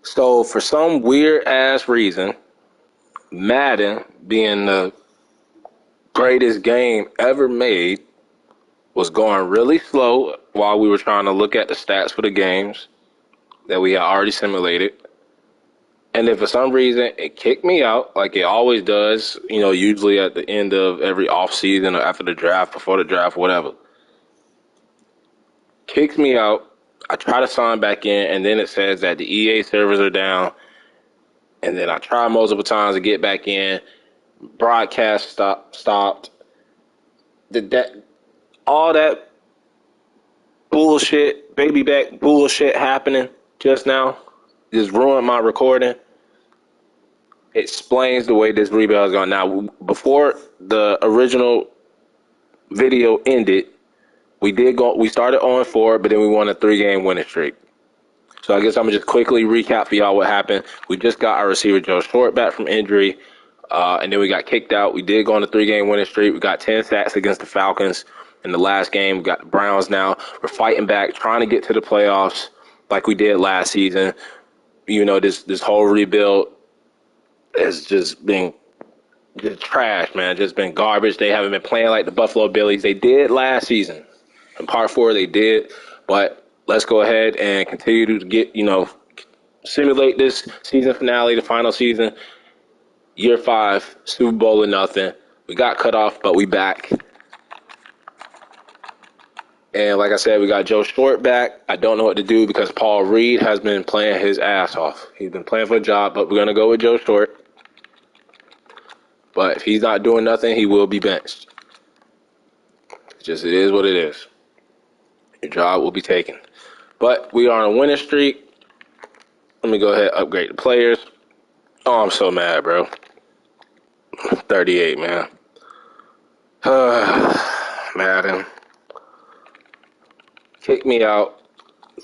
So for some weird ass reason, Madden, being the greatest game ever made, was going really slow while we were trying to look at the stats for the games that we had already simulated. And then for some reason, it kicked me out like it always does, usually at the end of every off season or after the draft, before the draft, whatever. Kicks me out. I try to sign back in, and then it says that the EA servers are down. And then I try multiple times to get back in. Broadcast stopped. All that bullshit, baby back bullshit happening just now just ruined my recording. It explains the way this rebuild is going. Now, before the original video ended, we started 0-4, but then we won a 3-game winning streak. So I guess I'm going to just quickly recap for y'all what happened. We just got our receiver Joe Short back from injury, and then we got kicked out. We did go on a 3-game winning streak. We got 10 sacks against the Falcons in the last game. We got the Browns now. We're fighting back, trying to get to the playoffs like we did last season. This whole rebuild has just been just trash, man. Just been garbage. They haven't been playing like the Buffalo Billies. They did last season. In part 4, they did. But let's go ahead and continue to get, simulate this season finale, the final season. Year 5, Super Bowl or nothing. We got cut off, but we back. And like I said, we got Joe Short back. I don't know what to do because Paul Reed has been playing his ass off. He's been playing for a job, but we're going to go with Joe Short. But if he's not doing nothing, he will be benched. It is what it is. Your job will be taken. But we are on a winning streak. Let me go ahead and upgrade the players. Oh, I'm so mad, bro. 38, man. Madden. Kicked me out.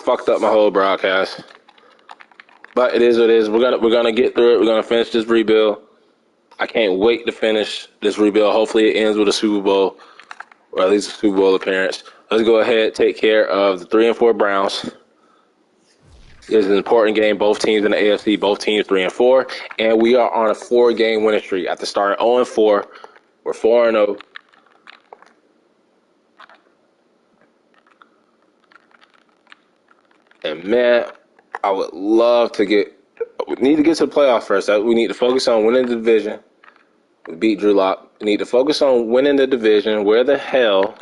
Fucked up my whole broadcast. But it is what it is. We're gonna get through it. We're gonna finish this rebuild. I can't wait to finish this rebuild. Hopefully it ends with a Super Bowl, or at least a Super Bowl appearance. Let's go ahead, take care of the 3-4 Browns. This is an important game. Both teams in the AFC, both teams 3-4, and we are on a 4-game winning streak. After starting 0-4, we're 4-0. And man, I would love to we need to get to the playoffs first. We need to focus on winning the division. We beat Drew Lock. We need to focus on winning the division. Where the hell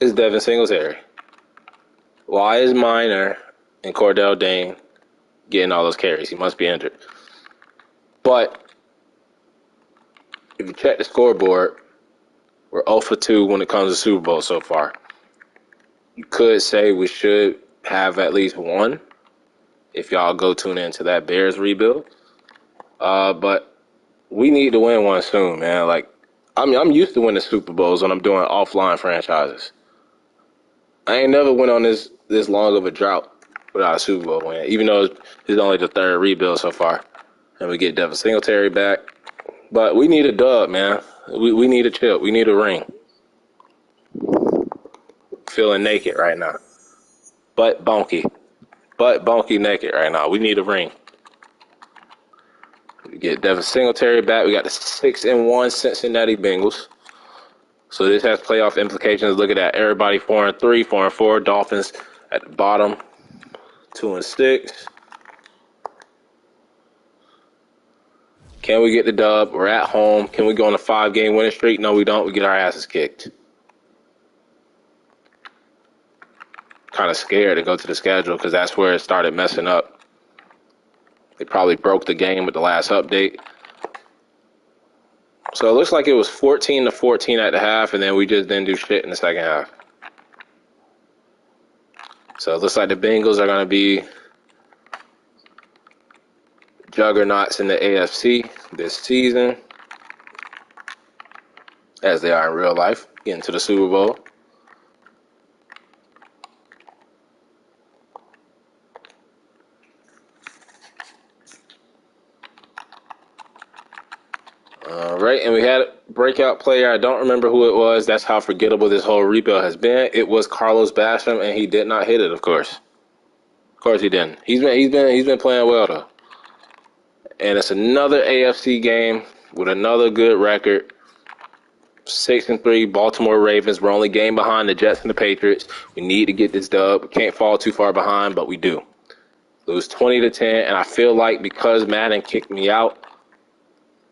is Devin Singletary? Why is Minor and Cordell Dane getting all those carries? He must be injured. But if you check the scoreboard, we're 0-2 when it comes to Super Bowl so far. You could say we should have at least one if y'all go tune into that Bears rebuild. But we need to win one soon, man. I'm used to winning Super Bowls when I'm doing offline franchises. I ain't never went on this long of a drought without a Super Bowl win, even though it's only the 3rd rebuild so far. And we get Devin Singletary back. But we need a dub, man. We need a chip. We need a ring. Feeling naked right now. Butt bonky naked right now. We need a ring. We get Devin Singletary back. We got the 6-1 Cincinnati Bengals. So this has playoff implications. Look at that. Everybody 4-3, 4-4. Dolphins at the bottom, 2-6. Can we get the dub? We're at home. Can we go on a 5-game winning streak? No, we don't. We get our asses kicked. Kind of scared to go to the schedule because that's where it started messing up. They probably broke the game with the last update. So it looks like it was 14-14 at the half, and then we just didn't do shit in the second half. So it looks like the Bengals are going to be juggernauts in the AFC this season, as they are in real life, getting to the Super Bowl. All right, and we had a breakout player. I don't remember who it was. That's how forgettable this whole rebuild has been. It was Carlos Basham, and he did not hit it, of course. course he didn't. He's been playing well though. And it's another AFC game with another good record. 6-3 Baltimore Ravens. We're only game behind the Jets and the Patriots. We need to get this dub. We can't fall too far behind, but we do. Lose 20-10, and I feel like because Madden kicked me out,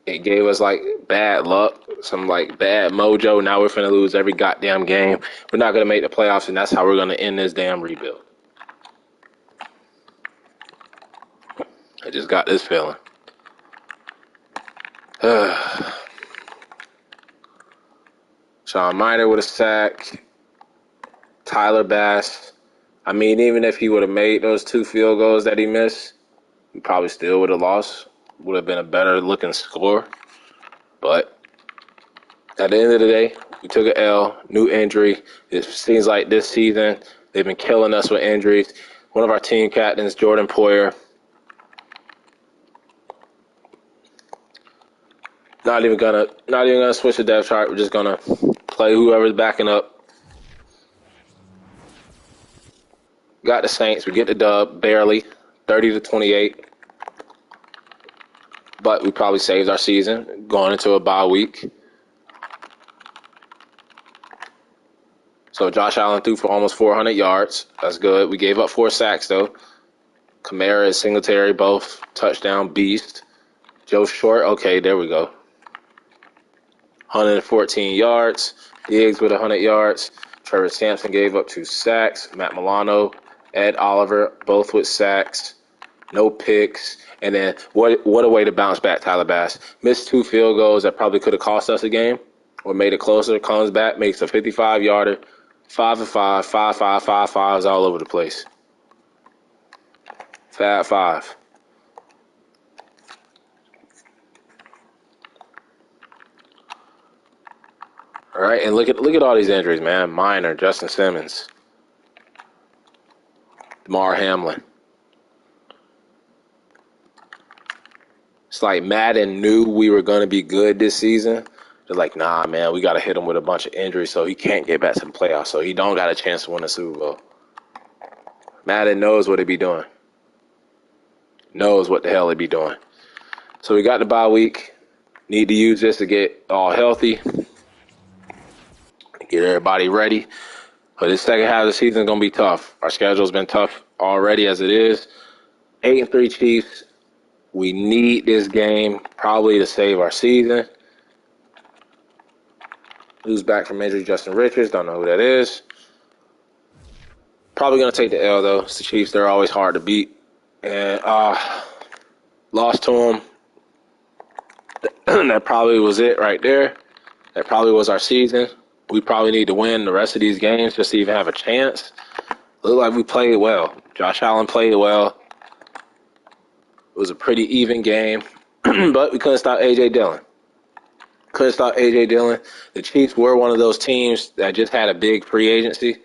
it gave us like bad luck, some like bad mojo. Now we're finna lose every goddamn game. We're not gonna make the playoffs, and that's how we're gonna end this damn rebuild. I just got this feeling. Sean Miner with a sack. Tyler Bass. I mean, even if he would have made those 2 field goals that he missed, we probably still would have lost. Would have been a better looking score. But at the end of the day, we took an L, new injury. It seems like this season they've been killing us with injuries. One of our team captains, Jordan Poyer, not even gonna switch the depth chart. We're just gonna play whoever's backing up. Got the Saints. We get the dub barely, 30-28. But we probably saved our season going into a bye week. So Josh Allen threw for almost 400 yards. That's good. We gave up 4 sacks, though. Kamara and Singletary both touchdown beast. Joe Short, okay, there we go. 114 yards. Diggs with 100 yards. Trevor Sampson gave up 2 sacks. Matt Milano, Ed Oliver, both with sacks. No picks. And then what a way to bounce back, Tyler Bass. Missed 2 field goals that probably could have cost us a game or made it closer. Comes back, makes a 55-yarder. 5 of 5, 5, 5, 5, 5s all over the place. Fab 5. All right, and look at all these injuries, man. Minor, Justin Simmons, Damar Hamlin. It's like Madden knew we were going to be good this season. They're like, nah, man, we got to hit him with a bunch of injuries so he can't get back to the playoffs, so he don't got a chance to win the Super Bowl. Madden knows what he be doing. Knows what the hell he be doing. So we got the bye week. Need to use this to get all healthy. Get everybody ready. But this second half of the season is going to be tough. Our schedule's been tough already as it is. 8-3 Chiefs. We need this game probably to save our season. Who's back from injury? Justin Richards. Don't know who that is. Probably going to take the L, though. It's the Chiefs. They're always hard to beat. And lost to them. That probably was it right there. That probably was our season. We probably need to win the rest of these games just to even have a chance. Looked like we played well. Josh Allen played well. It was a pretty even game. But we couldn't stop A.J. Dillon. Couldn't stop A.J. Dillon. The Chiefs were one of those teams that just had a big free agency.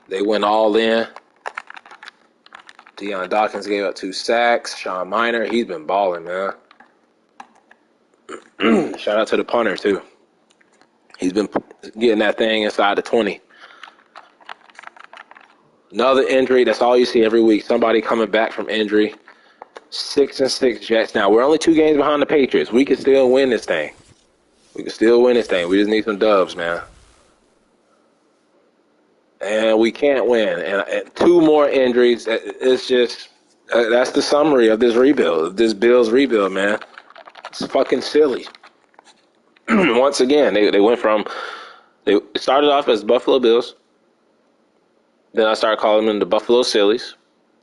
They went all in. Deion Dawkins gave up 2 sacks. Sean Miner, he's been balling, man. Shout out to the punter, too. He's been getting that thing inside the 20. Another injury. That's all you see every week. Somebody coming back from injury. 6-6 Jets. Now, we're only 2 games behind the Patriots. We can still win this thing. We just need some dubs, man. And we can't win. And 2 more injuries. It's just, that's the summary of this rebuild, this Bills rebuild, man. It's fucking silly. Once again, they started off as Buffalo Bills. Then I started calling them the Buffalo Sillies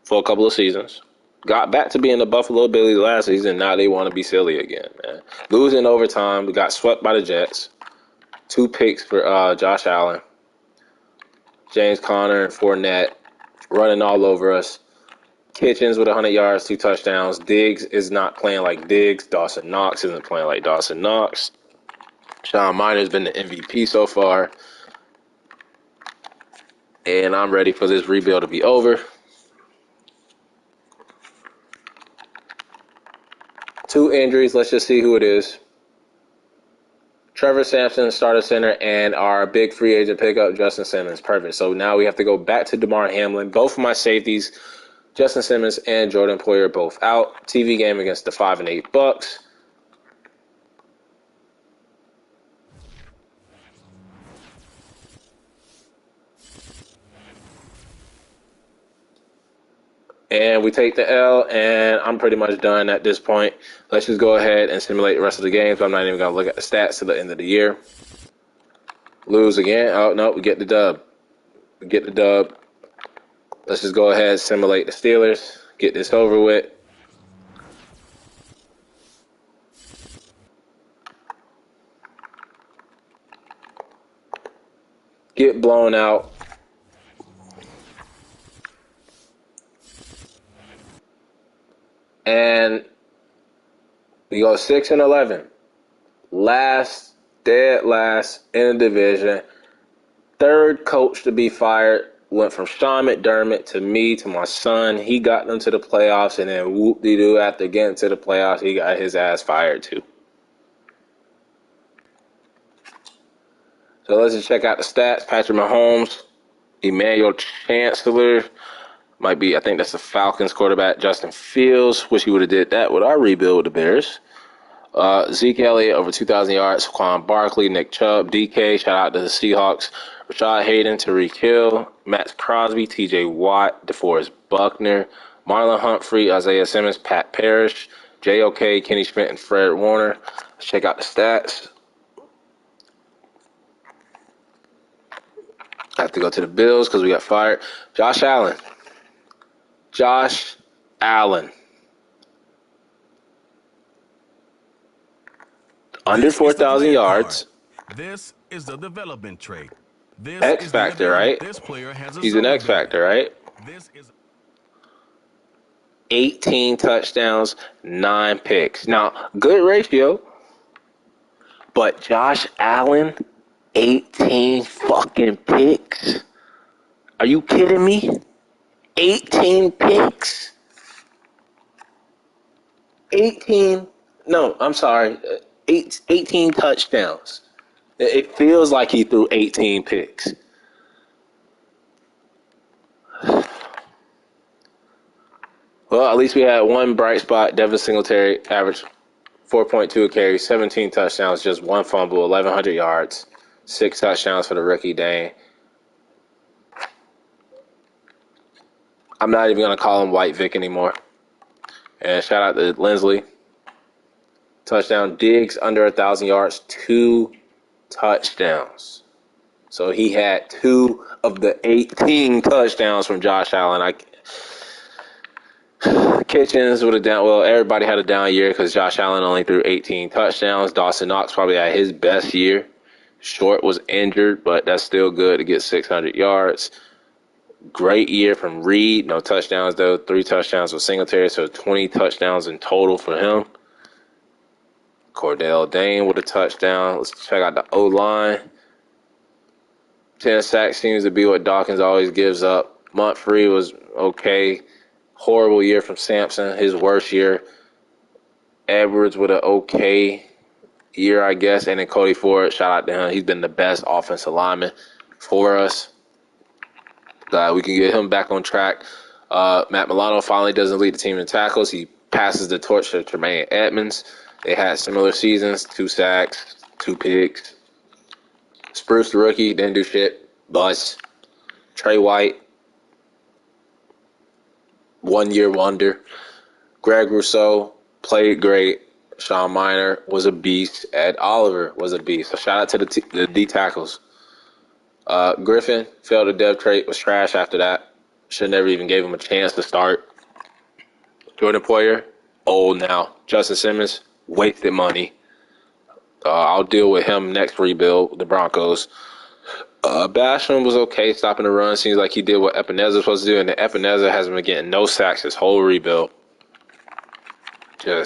for a couple of seasons. Got back to being the Buffalo Billies last season. Now they want to be silly again, man. Losing overtime. We got swept by the Jets. 2 picks for Josh Allen. James Conner and Fournette running all over us. Kitchens with 100 yards, 2 touchdowns. Diggs is not playing like Diggs. Dawson Knox isn't playing like Dawson Knox. Sean Miner's been the MVP so far. And I'm ready for this rebuild to be over. 2 injuries. Let's just see who it is. Trevor Sampson, starter center, and our big free agent pickup, Justin Simmons. Perfect. So now we have to go back to Damar Hamlin. Both of my safeties Justin Simmons and Jordan Poyer both out. TV game against the 5-8 Bucks. And we take the L, and I'm pretty much done at this point. Let's just go ahead and simulate the rest of the games. I'm not even going to look at the stats to the end of the year. Lose again. Oh, no, we get the dub. Let's just go ahead and simulate the Steelers. Get this over with. Get blown out. And we go 6-11. Dead last in the division. Third coach to be fired. Went from Sean McDermott to me to my son. He got them to the playoffs, and then whoop-de-doo, after getting to the playoffs, he got his ass fired too. So let's just check out the stats. Patrick Mahomes, Emmanuel Chancellor, might be, I think that's the Falcons quarterback. Justin Fields, wish he would have did that with our rebuild with the Bears. Zeke Elliott, over 2,000 yards. Saquon Barkley, Nick Chubb, DK, shout out to the Seahawks. Rashad Hayden, Tariq Hill, Max Crosby, TJ Watt, DeForest Buckner, Marlon Humphrey, Isaiah Simmons, Pat Parrish, JOK, Kenny Schmidt, and Fred Warner. Let's check out the stats. I have to go to the Bills because we got fired. Josh Allen. Under 4,000 yards. This is the development trait. X factor, right? This player has a He's an X factor, right? This is 18 touchdowns, 9 picks. Now, good ratio. But Josh Allen, 18 fucking picks. Are you kidding me? 18 picks. 18 touchdowns. It feels like he threw 18 picks. Well, at least we had one bright spot. Devin Singletary averaged 4.2 a carry, 17 touchdowns, just one fumble, 1,100 yards, 6 touchdowns for the rookie Dane. I'm not even going to call him White Vic anymore. And shout out to Lindsley. Touchdown. Diggs, under 1,000 yards, 2 touchdowns. So he had 2 of the 18 touchdowns from Josh Allen. Kitchens would have down. Well, everybody had a down year because Josh Allen only threw 18 touchdowns. Dawson Knox probably had his best year. Short was injured, but that's still good to get 600 yards. Great year from Reed. No touchdowns, though. 3 touchdowns with Singletary, so 20 touchdowns in total for him. Cordell Dane with a touchdown. Let's check out the O-line. 10 sacks seems to be what Dawkins always gives up. Montfree was okay. Horrible year from Sampson, his worst year. Edwards with an okay year, I guess. And then Cody Ford, shout out to him. He's been the best offensive lineman for us. Glad we can get him back on track. Matt Milano finally doesn't lead the team in tackles. He passes the torch to Tremaine Edmonds. They had similar seasons, 2 sacks, 2 picks. Spruce, the rookie, didn't do shit. Bust. Trey White, 1-year wonder. Greg Rousseau played great. Sean Miner was a beast. Ed Oliver was a beast. So shout out to the D tackles. Griffin failed a dev trait, was trash after that. Should never even gave him a chance to start. Jordan Poyer, old now. Justin Simmons, wasted money. I'll deal with him next rebuild, the Broncos. Basham was okay, stopping the run. Seems like he did what Epineza was supposed to do, and Epineza hasn't been getting no sacks this whole rebuild. It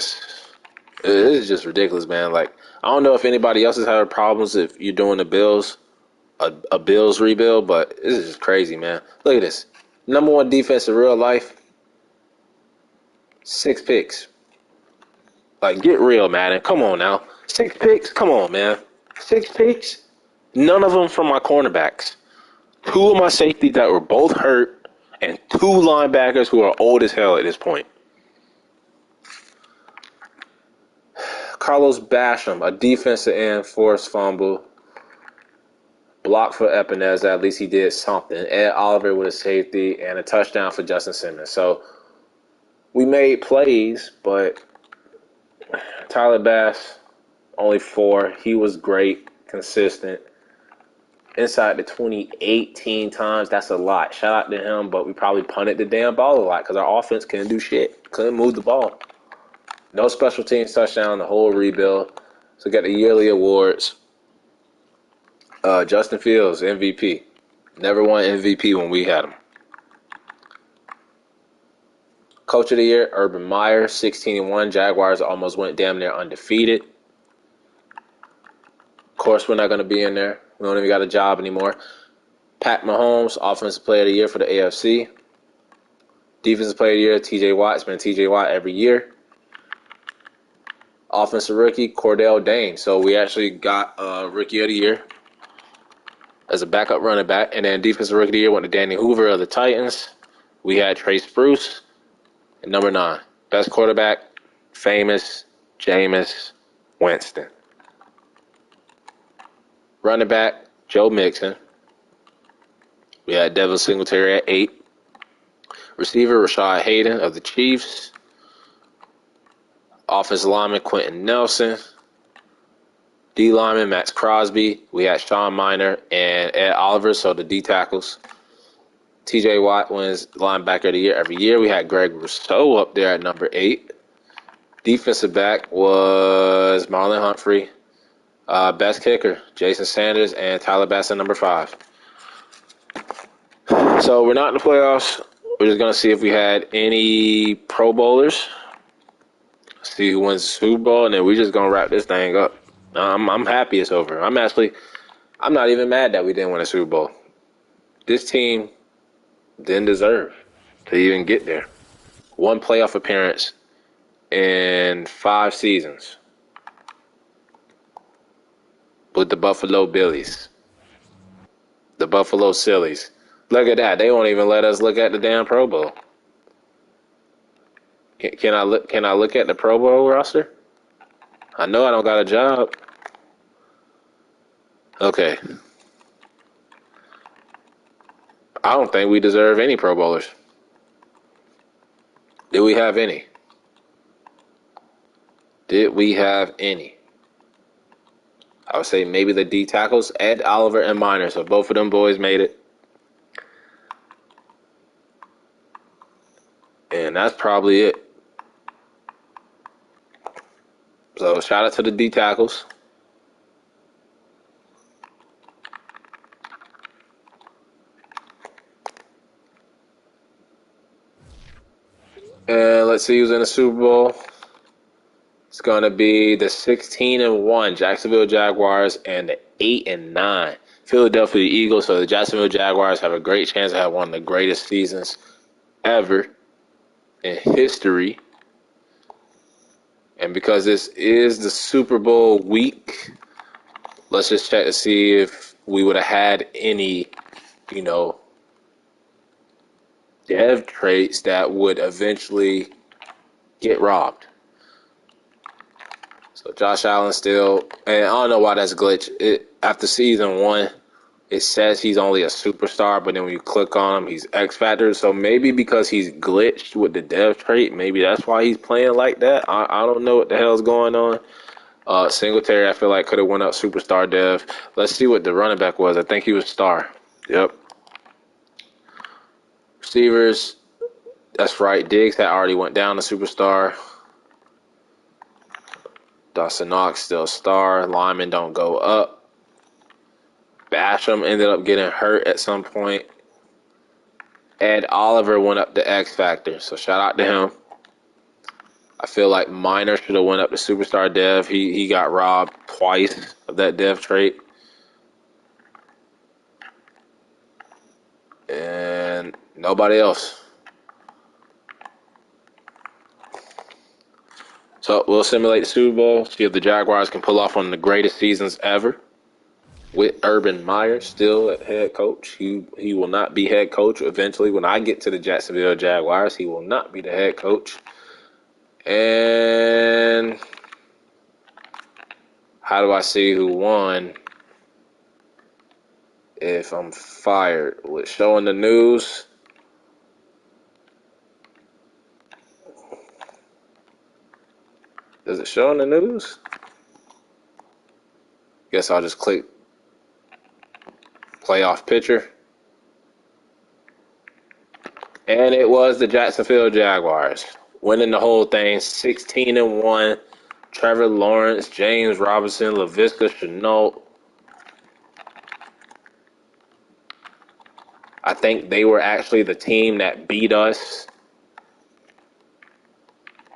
is just ridiculous, man. Like, I don't know if anybody else has had problems if you're doing the Bills, a Bills rebuild, but this is just crazy, man. Look at this. Number 1 defense in real life, 6 picks. Like, get real, Madden. Come on now. 6 picks? Come on, man. 6 picks? None of them from my cornerbacks. 2 of my safeties that were both hurt, and 2 linebackers who are old as hell at this point. Carlos Basham, a defensive end, forced fumble. Block for Epinez, at least he did something. Ed Oliver with a safety and a touchdown for Justin Simmons. So we made plays, but Tyler Bass, only 4. He was great, consistent. Inside the 20 18 times, that's a lot. Shout out to him, but we probably punted the damn ball a lot because our offense couldn't do shit. Couldn't move the ball. No special teams touchdown, the whole rebuild. So we got the yearly awards. Justin Fields, MVP. Never won MVP when we had him. Coach of the Year, Urban Meyer, 16-1. Jaguars almost went damn near undefeated. Of course, we're not going to be in there. We don't even got a job anymore. Pat Mahomes, Offensive Player of the Year for the AFC. Defensive Player of the Year, TJ Watt. It's been TJ Watt every year. Offensive Rookie, Cordell Dane. So we actually got Rookie of the Year as a backup running back. And then Defensive Rookie of the Year went to Danny Hoover of the Titans. We had Trey Spruce at number 9. Best quarterback, famous Jameis Winston. Running back, Joe Mixon. We had Devin Singletary at 8. Receiver, Rashad Hayden of the Chiefs. Offensive lineman, Quentin Nelson. D lineman, Max Crosby. We had Sean Miner and Ed Oliver, so the D tackles. TJ Watt wins linebacker of the year every year. We had Greg Rousseau up there at number 8. Defensive back was Marlon Humphrey. Best kicker, Jason Sanders, and Tyler Bass at number 5. So we're not in the playoffs. We're just going to see if we had any Pro Bowlers. See who wins the Super Bowl, and then we're just going to wrap this thing up. I'm happy it's over. I'm not even mad that we didn't win a Super Bowl. This team didn't deserve to even get there. 1 playoff appearance in 5 seasons with the Buffalo Billies, the Buffalo Sillies. Look at that. They won't even let us look at the damn Pro Bowl. Can I look at the Pro Bowl roster? I know I don't got a job. Okay. I don't think we deserve any Pro Bowlers. Did we have any? I would say maybe the D tackles, Ed, Oliver, and Miner. So both of them boys made it. And that's probably it. So shout out to the D tackles. And let's see who's in the Super Bowl. It's going to be the 16-1 Jacksonville Jaguars and the 8-9 Philadelphia Eagles. So the Jacksonville Jaguars have a great chance to have one of the greatest seasons ever in history. And because this is the Super Bowl week, let's just check to see if we would have had any, dev traits that would eventually get robbed. So Josh Allen still, and I don't know why that's glitch. After season 1, it says he's only a superstar, but then when you click on him, he's X Factor. So maybe because he's glitched with the dev trait, maybe that's why he's playing like that. I don't know what the hell's going on. Singletary, I feel like could have went up superstar dev. Let's see what the running back was. I think he was star. Yep. Receivers, that's right. Diggs had already went down to superstar. Dawson Knox still star. Lyman don't go up. Basham ended up getting hurt at some point. Ed Oliver went up to X Factor, so shout out to him. I feel like Miner should have went up to superstar dev. He got robbed twice of that dev trait. And nobody else. So we'll simulate the Super Bowl, see if the Jaguars can pull off one of the greatest seasons ever. with Urban Meyer still at head coach. He will not be head coach eventually. When I get to the Jacksonville Jaguars, he will not be the head coach. And how do I see who won if I'm fired? Will it show in the news? Does it show in the news? Guess I'll just click playoff picture. And it was the Jacksonville Jaguars winning the whole thing, 16-1. Trevor Lawrence, James Robinson, Laviska Shenault. I think they were actually the team that beat us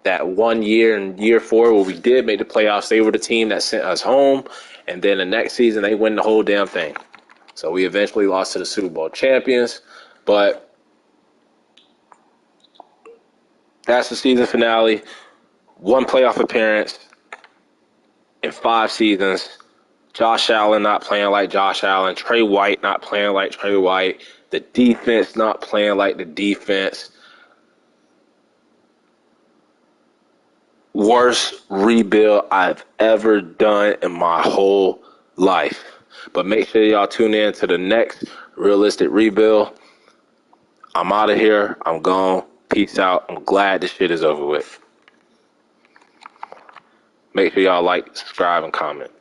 that one year in year 4 where we did make the playoffs. They were the team that sent us home. And then the next season, they win the whole damn thing. So we eventually lost to the Super Bowl champions. But that's the season finale. One playoff appearance in 5 seasons. Josh Allen not playing like Josh Allen. Trey White not playing like Trey White. The defense not playing like the defense. Worst rebuild I've ever done in my whole life. But make sure y'all tune in to the next Realistic Rebuild. I'm out of here. I'm gone. Peace out. I'm glad this shit is over with. Make sure y'all like, subscribe, and comment.